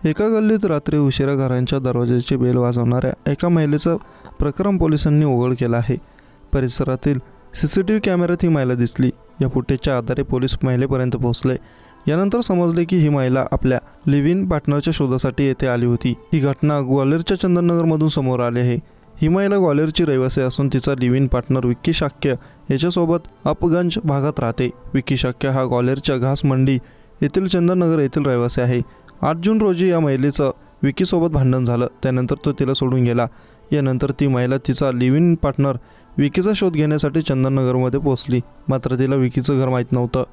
एका गल्लीत रात्री उशिरा घरांच्या दरवाजाची बेल वाजवणाऱ्या एका महिलेचं प्रकरण पोलिसांनी उघड केलं आहे. परिसरातील CCTV कॅमेऱ्यात ही महिला दिसली. या फुटेजच्या आधारे पोलीस महिलेपर्यंत पोहोचले. यानंतर समजले की ही महिला आपल्या लिव्ह इन पार्टनरच्या शोधासाठी येथे आली होती. ही घटना ग्वाल्हेरच्या चंदननगरमधून समोर आली आहे. ही महिला ग्वाल्हेरची रहिवासी असून तिचा live in partner Vicky Shakya याच्यासोबत अपगंज भागात राहते. विक्की शाक्य हा ग्वाल्हेरच्या घास मंडी येथील चंदननगर येथील रहिवासी आहे. 8 जून रोजी या महिलेचं विक्कीसोबत भांडण झालं. त्यानंतर तो तिला सोडून गेला. यानंतर ती महिला तिचा लिव्ह इन पार्टनर विकीचा शोध घेण्यासाठी चंदननगरमध्ये पोहोचली. मात्र तिला विकीचं घर माहीत नव्हतं.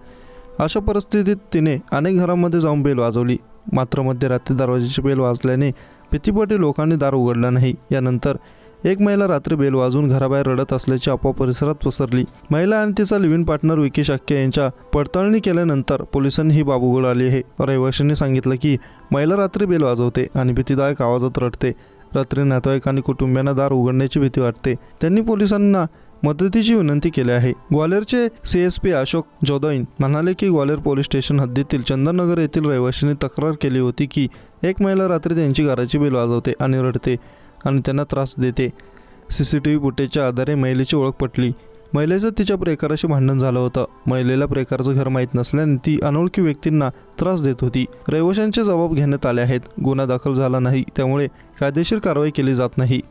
अशा परिस्थितीत तिने अनेक घरांमध्ये जाऊन बेल वाजवली. मात्र मध्यरात्री दरवाजाची बेल वाजल्याने भीतीपोटी लोकांनी दार उघडलं नाही. यानंतर एक महिला रात्री बेल वाजवून घराबाहेर रडत असल्याची अफवा परिसरात पसरली. महिला आणि तिचा live in partner Vicky Shakya यांच्या पडताळणी केल्यानंतर पोलिसांनी ही बाब उघड आली आहे. रहिवाशांनी सांगितलं की महिला रात्री बेल वाजवते आणि भीतीदायक आवाजात रडते. रात्री नातेवाईक आणि कुटुंबियांना दार उघडण्याची भीती वाटते. त्यांनी पोलिसांना मदतीची विनंती केली आहे. ग्वाल्हेरचे CSP अशोक जोदैन म्हणाले की ग्वाल्हेर पोलीस स्टेशन हद्दीतील चंदननगर येथील रहिवाशांनी तक्रार केली होती की एक महिला रात्री त्यांची घराची बेल वाजवते आणि रडते आणि त्यांना त्रास देते. CCTV फुटेजच्या आधारे महिलेची ओळख पटली. महिलेचं तिच्या प्रेकाराशी भांडण झालं होतं. महिलेला प्रेकाराचं घर माहीत नसल्याने ती अनोळखी व्यक्तींना त्रास देत होती. रहिवाशांचे जबाब घेण्यात आले आहेत. गुन्हा दाखल झाला नाही, त्यामुळे कायदेशीर कारवाई केली जात नाही.